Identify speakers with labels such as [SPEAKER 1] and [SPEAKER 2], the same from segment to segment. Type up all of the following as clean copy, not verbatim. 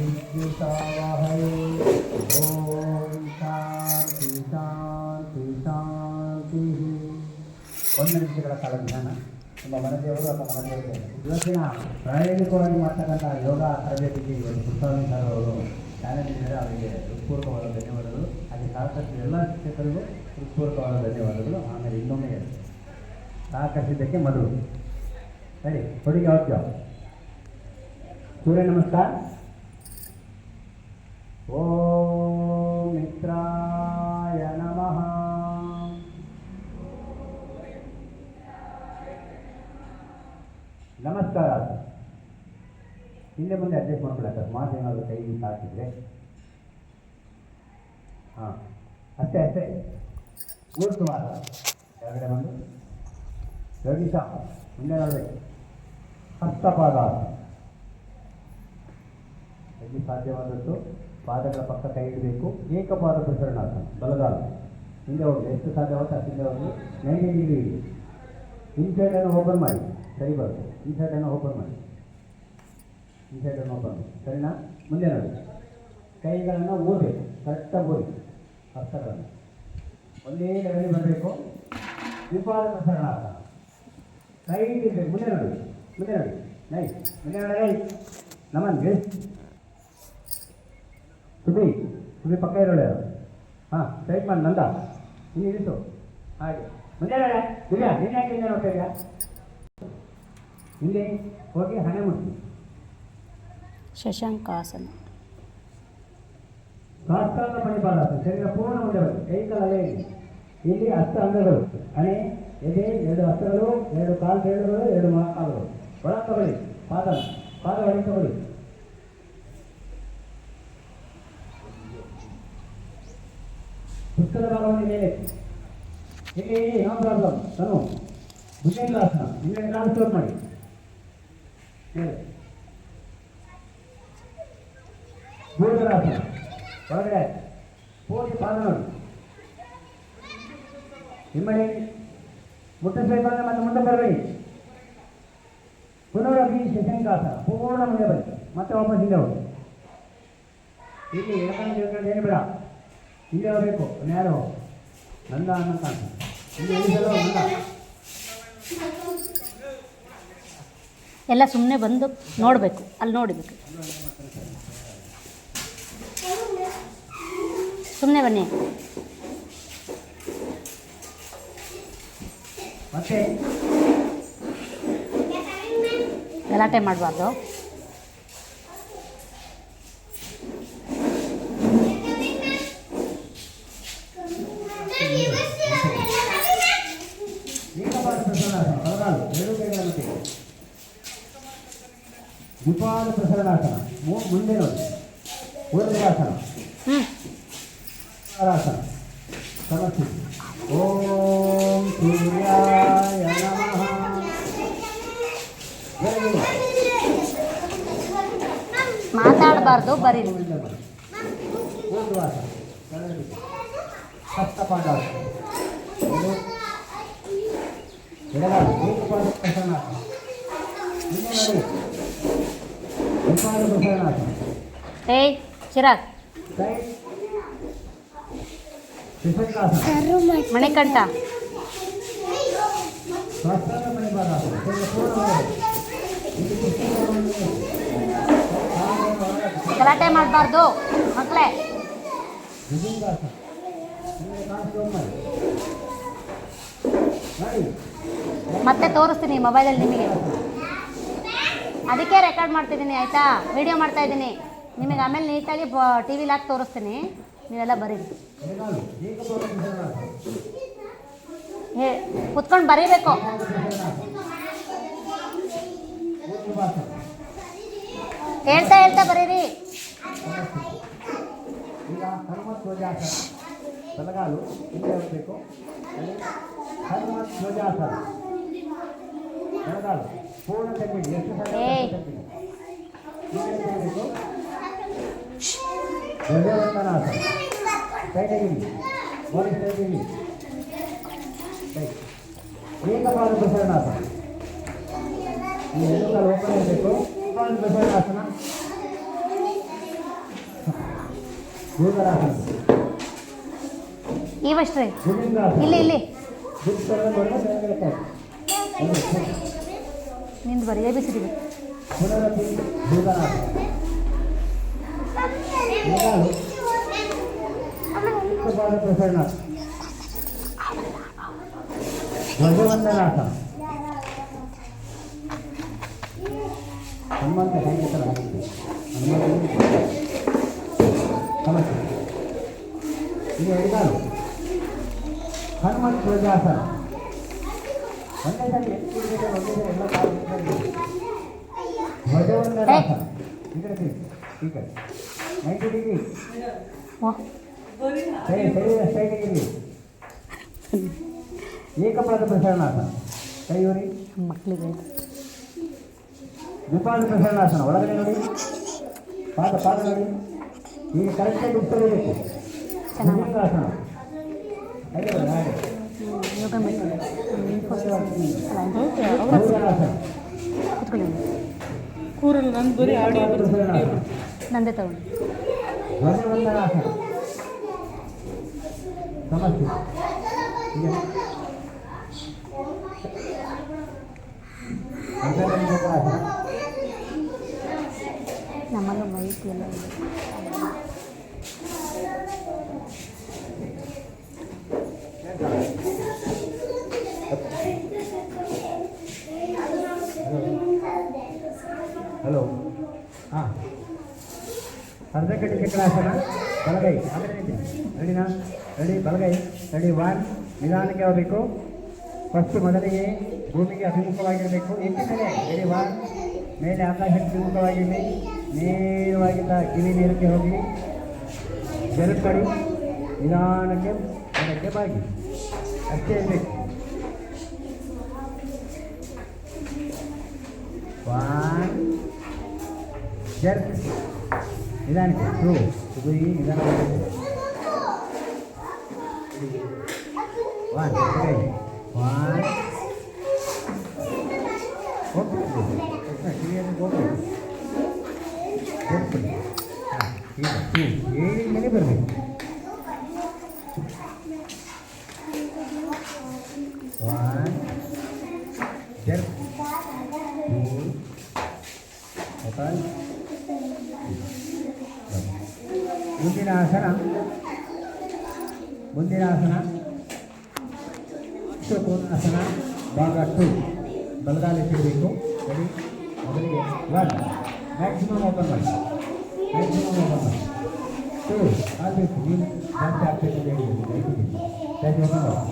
[SPEAKER 1] विद्युतावहै ओम शांति शांति शांतिः ಒಂದು ನಿಮಿಷಗಳ ಕಾಲ ಧ್ಯಾನ ನಿಮ್ಮ ಮನದೇವರು ಅಥವಾ ಮನದೇವರು ಇವತ್ತಿನ ಪ್ರಾಯೋಗಿಕವಾಗಿ ಮಾಡ್ತಕ್ಕಂಥ ಯೋಗ ತರಬೇತಿಗೆ ಇವತ್ತು ಪುಷ್ಪಾವತಿ ಸರ್ ಅವರು ಚಾಲನೆ ನೀಡಿದರೆ ಅವರಿಗೆ ಹೃತ್ಪೂರ್ವಕವಾದ ಧನ್ಯವಾದಗಳು. ಹಾಗೆ ಸಹಕರಿಸಿದ ಎಲ್ಲ ಶಿಕ್ಷಕರಿಗೂ ಹೃತ್ಪೂರ್ವಕವಾದ ಧನ್ಯವಾದಗಳು. ಆಮೇಲೆ ಇನ್ನೊಮ್ಮೆ ಸಹಕರಿಸಿದ್ದಕ್ಕೆ ಮಧು ಸರಿ ಹುಡುಗಿ ಓಕೆ सूर्य नमस्कार. ओम मित्राय नमः. ನಮಸ್ಕಾರ. ಹಿಂದೆ ಮುಂದೆ ಅಡ್ಜಸ್ಟ್ ಮಾಡ್ಕೊಳ್ಳಿ ಮಾತು ಏನಾದರೂ ಕೈ ಹಾಕಿದ್ರೆ ಹಾಂ ಅಷ್ಟೇ ಅಷ್ಟೇ. ಊರ್ಸುವಾರ ಕೆಳಗಡೆ ಬಂದು ಯೋಗಿಸ ಮುಂದೆ ನೋಡಬೇಕು. ಹಸ್ತಪಾದ ಎಲ್ಲಿ ಸಾಧ್ಯವಾದಷ್ಟು ಪಾದಗಳ ಪಕ್ಕ ಕೈ ಇಡಬೇಕು. ಏಕಪಾದ ಪ್ರಸರಣಾಸನ ಬಲಗಾಲ ಹಿಂದೆ ಹೋಗಿ ಎಷ್ಟು ಸಾಧ್ಯವಾಗುತ್ತೆ ಅಷ್ಟು ಹಿಂದೆ ಹೋಗಿ 90 ಡಿಗ್ರಿ ಇಡಿ. ಇನ್ಸೈಡನ್ನು ಓಪನ್ ಮಾಡಿ ಸರಿ ಬರುತ್ತೆ. ಇನ್ಸೈಡನ್ನು ಓಪನ್ ಮಾಡಿ ಇನ್ಸೈಡನ್ನು ಓಪನ್ ಮಾಡಿ ಸರಿನಾ. ಮುಂದೆ ನೋಡಿ ಕೈಗಳನ್ನು ಊರಬೇಕು ಕರೆಕ್ಟಾಗಿ ಊರಿ ಹಸ್ತಗಳನ್ನು ಒಂದೇ ಲೆವೆಲ್ಲಿ ಬರಬೇಕು. ದ್ವಿಪಾದ ಪ್ರಸರಣಾಸನ ಸೈಡ್ ಇರಬೇಕು. ಮುಂದೆ ನೋಡಿ ಮುಂದೆ ನೋಡಿ ನೈಸ್ ಮುಂದೆ ನೋಡಿ ನಮನ್ ಸುಬಿ ಪಕ್ಕ ಇರೋಳೆ ಹಾಂ ಸ್ಟ್ರೈಟ್ ಮಾಡಿ ನಂದ ಇನ್ನು ಇಳಿಸು ಹಾಗೆ ಮುಂದೆ ನೋಡೆ ದಿವ್ಯಾ ನೀನು ಯಾಕೆ ಹಿಂದೆ ನೋಡ್ತಾ ಇದೆಯಾ. ಹಿಂದೆ ಹೋಗಿ ಹಣೆ ಮುಟ್ಟಿ
[SPEAKER 2] ಶಶಾಂಕಾಸನ
[SPEAKER 1] ಸಾಷ್ಟಾಂಗ ಪಣಿಪಾದಾಸನ ಶರೀರ ಪೂರ್ಣ ಮುಂದೆ ಬರುತ್ತೆ. ಕೈಕಾಲಲ್ಲೇ ಇಲ್ಲಿ ಹಸ್ತ ಅಂಗಗಳು ಹಣೆ ಎದೆ 2 ಹಸ್ತಗಳು 2 ಕಾಲು ಬೆರಳುಗಳು 2 ಮೊಣಕಾಲುಗಳು ಒಳ ತಗೊಳ್ಳಿ. ಪಾದ ಒಳಗೆ ತಗೊಳ್ಳಿ. ಪುಸ್ತಕದ ಭಾಗವನ್ನು ಮೇಲೆ ಇಲ್ಲಿ ನೋ ಪ್ರಾಬ್ಲಮ್. ತನು ಭುಜಂಗಾಸನ ಹಿಂದೆ ಕಾಲು ಸ್ಟೋರ್ ಮಾಡಿ ಭೂಧರಾಸನ ಒಳಗಡೆ ಪೂರ್ತಿ ಪಾದ ನೋಡಿ ಹಿಮ್ಮಡಿ ಮುಟ್ಟಿಸ್ಬೇಕಂದ್ರೆ ಮತ್ತೆ ಮುಂದೆ ಬರಬೇಡಿ. ಪುನರಭಿ ಶಶಾಂಕಾಸನ ಪೂರ್ಣ ಮುಂದೆ ಬನ್ನಿ. ಮತ್ತೆ ವಾಪಸ್ ಹಿಂದೆ ಹೋಗಿ ಇಲ್ಲಿ ಎಳಕಂಡು ಏನು ಬೇಡ ಹಿಂದೆ ಹೋಗಬೇಕು. ಯಾರು ನಂದ ಅನ್ನೋ ಕಾಣ್ತೀನಿ ಇಲ್ಲಿ ಎಳಿಸಲು ನಂದ
[SPEAKER 2] ಎಲ್ಲ ಸುಮ್ಮನೆ ಬಂದು ನೋಡಬೇಕು. ಅಲ್ಲಿ ನೋಡಬೇಕು. ಸುಮ್ಮನೆ ಬನ್ನಿ.
[SPEAKER 1] ಮತ್ತೆ
[SPEAKER 2] ಗಲಾಟೆ ಮಾಡಬಾರ್ದು.
[SPEAKER 1] ದ್ವಿಪಾದ ಪ್ರಸರಣಾಸನ ಮುಂದೆ ನೋಡಿ. ಊರ್ಧ್ವಾಸನ ಆಸನ ಸಮಸ್ಥಿತಿ. ಓಂ ಸೂರ್ಯಾಯ ನಮಃ.
[SPEAKER 2] ಮಾತಾಡಬಾರ್ದು ಬರೀ.
[SPEAKER 1] ಊರ್ಧ್ವಾಸನ ಹಸ್ತಪಾದಾಸನ ಎಡಗಾಲ ಏಕಪಾದ ಪ್ರಸರಣಾಸನ ಮುಂದೆ ನೋಡಿ. ದ್ವಿಪಾದ ಪ್ರಸರಣಾಸನ
[SPEAKER 2] ಏಯ್ ಚಿರಾಗ್ ಮಣಿಕಂಠ ಗಲಾಟೆ ಮಾಡಬಾರ್ದು ಮಕ್ಕಳೇ. ಮತ್ತೆ ತೋರಿಸ್ತೀನಿ ಮೊಬೈಲಲ್ಲಿ ನಿಮಗೆ. ಅದಕ್ಕೆ ರೆಕಾರ್ಡ್ ಮಾಡ್ತಿದ್ದೀನಿ ಆಯಿತಾ. ವಿಡಿಯೋ ಮಾಡ್ತಾ ಇದ್ದೀನಿ ನಿಮಗೆ. ಆಮೇಲೆ ನೀಟಾಗಿ ಟಿ ವಿಲಿ ಹಾಕಿ ತೋರಿಸ್ತೀನಿ. ನೀವೆಲ್ಲ ಬರೀರಿ. ಕುತ್ಕೊಂಡು ಬರೀಬೇಕು. ಹೇಳ್ತಾ ಹೇಳ್ತಾ ಬರೀರಿ.
[SPEAKER 1] ಈಗ ಹನುಮಧ್ವಜಾಸನ ಬಲಗಾಲು ಹಿಂದೆ ಹೋಗಬೇಕು. ಹನುಮಧ್ವಜಾಸನ ಬಲಗಾಲು ಪೂರ್ಣ ತಗ್ಗಿಡಿ. ಎಷ್ಟು ಬೇಕು. ಧ್ವಜವಂದನಾಸನ ಕೈ ತೆಗಿರಿ. ಬಾಡಿ ತೆಗಿರಿ. ಏಕಪಾದ ಪ್ರಸರಣಾಸನ ಈ 2 ಕಾಲು ಓಪನ್ ಇರಬೇಕು. ಏಕಪಾದ ಪ್ರಸರಣಾಸನ ಭೂಗಲಾಸನ
[SPEAKER 2] ಇವಷ್ಟ್ರಿ
[SPEAKER 1] ಭುಜಂಗಾಸನ
[SPEAKER 2] ಇಲ್ಲಿ ಇಲ್ಲಿ
[SPEAKER 1] ಭುಜ
[SPEAKER 2] ನಿಂದು ಬರೀ ಎಬಿಸಿಡಿ
[SPEAKER 1] ಪುನರಪಿ ಭೂಗಲಾಸನ ಮೊದಲು ಉತ್ತಪಾದ ಪ್ರಸರಣ ಧ್ವಜವಂದನಾಸನ ಹನುಮಂತ ಸಂಗೀತರ ಸಮಸ್ಯೆ ಇದು ಎಡಗಾಲು ಹನುಮಂತ ಧ್ವಜಾಸನ ಒಂದೇ ಸರಿ ಎಷ್ಟು ಒಂದೇ ಸರಿ ಎಲ್ಲ ಧ್ವಜವಂದನಾಸನ ಈ ಕಡೆ ಈ ಕಡೆ 90 ಡಿಗ್ರಿ ಸರಿ ಸರಿ ಸ್ಟ್ರೈಟಿಗಿರಲಿ ಏಕಪಾದ ಪ್ರಸರಣಾಸನ ಕೈ ಊರಿ
[SPEAKER 2] ಮಕ್ಕಳಿಗೆ
[SPEAKER 1] ದ್ವಿಪಾದ ಪ್ರಸರಣಾಸನ ಒಳಗಡೆ ನೋಡಿ ಪಾದ ಪಾದ ನೋಡಿ ಈಗ ಕರೆಕ್ಟಾಗಿ ಉತ್ತರಬೇಕು ಭುಜಂಗಾಸನ ಹಾಗೆ ಹಾಗೆ
[SPEAKER 2] ಯೋಗ
[SPEAKER 1] ಭೂಗಲಾಸನ
[SPEAKER 2] ಕೂತ್ಕೊಳ್ಳಿ
[SPEAKER 3] ಕೂರಲ್ಲ ನಂದು ಬರೀ ಆಡಿಯೋ
[SPEAKER 1] ಪ್ರಸರಣಾಸನ
[SPEAKER 2] ನಂದೇ ತಗೊಂಡು
[SPEAKER 1] ಧ್ವಜವಂದನಾಸನ ಸಮಸ್ಯೆ ಈಗ ಅಂತರ್ಗತಾಸನ
[SPEAKER 2] ನಮ್ಮಲ್ಲಿ ಮಾಹಿತಿ ಎಲ್ಲ ಇದೆ
[SPEAKER 1] ಹಲೋ ಹಾಂ ಅರ್ಧಕಟಿ ಚಕ್ರಾಸನ ಬಲಗೈ ರೆಡಿನಾ ರೆಡಿ ಬಲಗೈ ರೆಡಿ 1 ನಿಧಾನಕ್ಕೆ ಹೋಗಬೇಕು ಫಸ್ಟ್ ಮೊದಲಿಗೆ ಭೂಮಿಗೆ ಅಭಿಮುಖವಾಗಿರಬೇಕು ಏಕೆಂದರೆ ರೆಡಿ 1 ಮೇಲೆ ಆಕಾಶಕ್ಕೆ ಅಭಿಮುಖವಾಗಿರಲಿ ನೇರವಾಗಿ ಕಿವಿ ನೀರಕ್ಕೆ ಹೋಗಿ ಜರುಪಡಿ ನಿಧಾನಕ್ಕೆ ಅದಕ್ಕೆ ಬಾಗಿ ಅಷ್ಟೇ ಇರಬೇಕು 1 ಜರ್ಕ್ ನಿಧಾನಕ್ಕೆ 2 ಉಗುರಿ ನಿಧಾನವಾಗಿ 1 1 ಓಕೆ ಕಿವಿಯನ್ನು ಹೋಗ್ಬೇಕು ಜರ್ಪಡಿ ಹಾಂ ಈಗ 2 ಏಳಿನ ಮೇಲೆ ಬರಬೇಕು 1 ಜರ್ಕ್ 2 ಮುಂದಿನ ಆಸನ ತ್ರಿಕೋನಾಸನ ಭಾಗ 2 ಬಲಗಾಲಿ ಸಿಗಬೇಕು ರೆಡಿ ಮೊದಲಿಗೆ 1 ಮ್ಯಾಕ್ಸಿಮಮ್ ಓಪನ್ ಮಾಡಿ 2 ಆಗಬೇಕು ನೀವು ಜಾಸ್ತಿ ಆಗ್ಬೇಕು ಹೇಳಿ ಜಾಸ್ತಿ ಓಪನ್ ಮಾಡಿ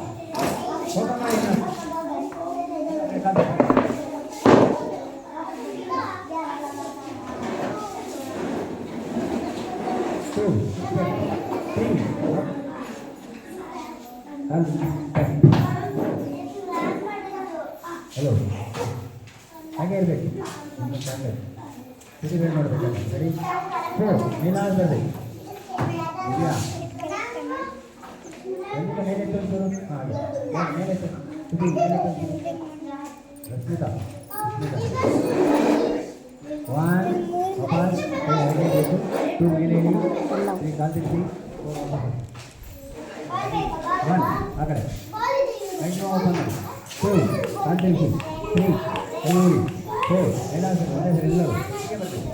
[SPEAKER 1] ಹಲೋ ಹಾಗೆ ಇರಬೇಕು ಸಿಟಿಬೇಟ್ ಮಾಡಬೇಕು ಸರಿ 4 ನೀನಾದ್ರೆ ಇದೆಯಾ ಎಂತ ಮೇಲೆ ತೋರಿಸೋರು ಹಾಗೆ ಮೇಲೆ ತುದಿ ಮೇಲೆ ತೋರಿಸು ರಶ್ಮಿತಾ 1 ವಾಪಸ್ ಹಾಗೆ ಬೇಕು 2 ಮೇಲೆ 3 ಕಾಲ್ ತಿರ್ಸಿ 1 ಆ ಕಡೆ ರೈಟ್ ಓಪನ್ 2 ಕಾಲ್ ತಿರ್ಸಿ 3 ನೋಡಿ 4 ಎಲ್ಲ ಸರ್ ಒಂದೇ ಸರ್ ಎಲ್ಲರೂ ಹೀಗೆ ಬರ್ತೀವಿ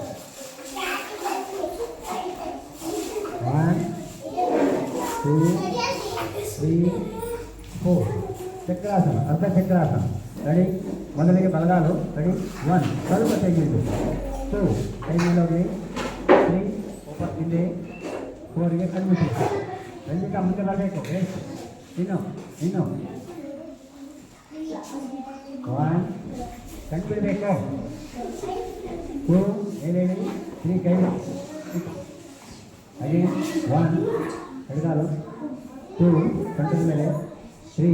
[SPEAKER 1] 1 2 3 4 ಚಕ್ರಾಸನ ಅರ್ಧ ಚಕ್ರಾಸನ ರೆಡಿ ಮೊದಲಿಗೆ ಬಲಗಾಲು ರೆಡಿ 1 ಸ್ವಲ್ಪ ತೆಗೆದು 2 ಕೈ ಮೇಲೆ ಹೋಗಿ 3 ಓಪನ್ ಹಿಂದೆ 4ಗೆ ಕಣ್ಮುಚ್ಚಿ ರಂಜಿಕಾ ಮುಂದೆ ಬರಬೇಕು ಇನ್ನು 1 ಕಣ್ ಬಿಡಬೇಕು 2 ಮೇಲೆ 3 ಕೈ ಹಾಗೆ 1 ಎಡಗಾಲು 2 ಕಂಠದ ಮೇಲೆ 3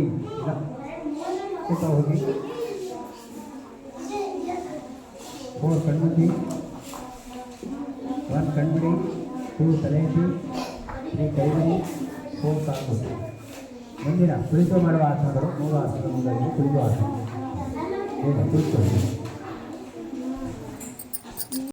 [SPEAKER 1] ಈಗ ಹೋಗಿ 4 ಕಣ್ಮುಚ್ಚಿ 1 ಕಣ್ಬಿಡಿ 2 ತಲೆ ಎತ್ತಿ 3 ಕೈ ಬಿಡಿ 4 ಕಾಲು ಮುಂದಿನ ಕುಳಿತು ಮಾಡುವ ಆಸನಗಳು 3 ಆಸನ ಮುಂದಾಗಿ ಕುಳಿತು ಆಸನ ಈಗ ಕುಳಿತು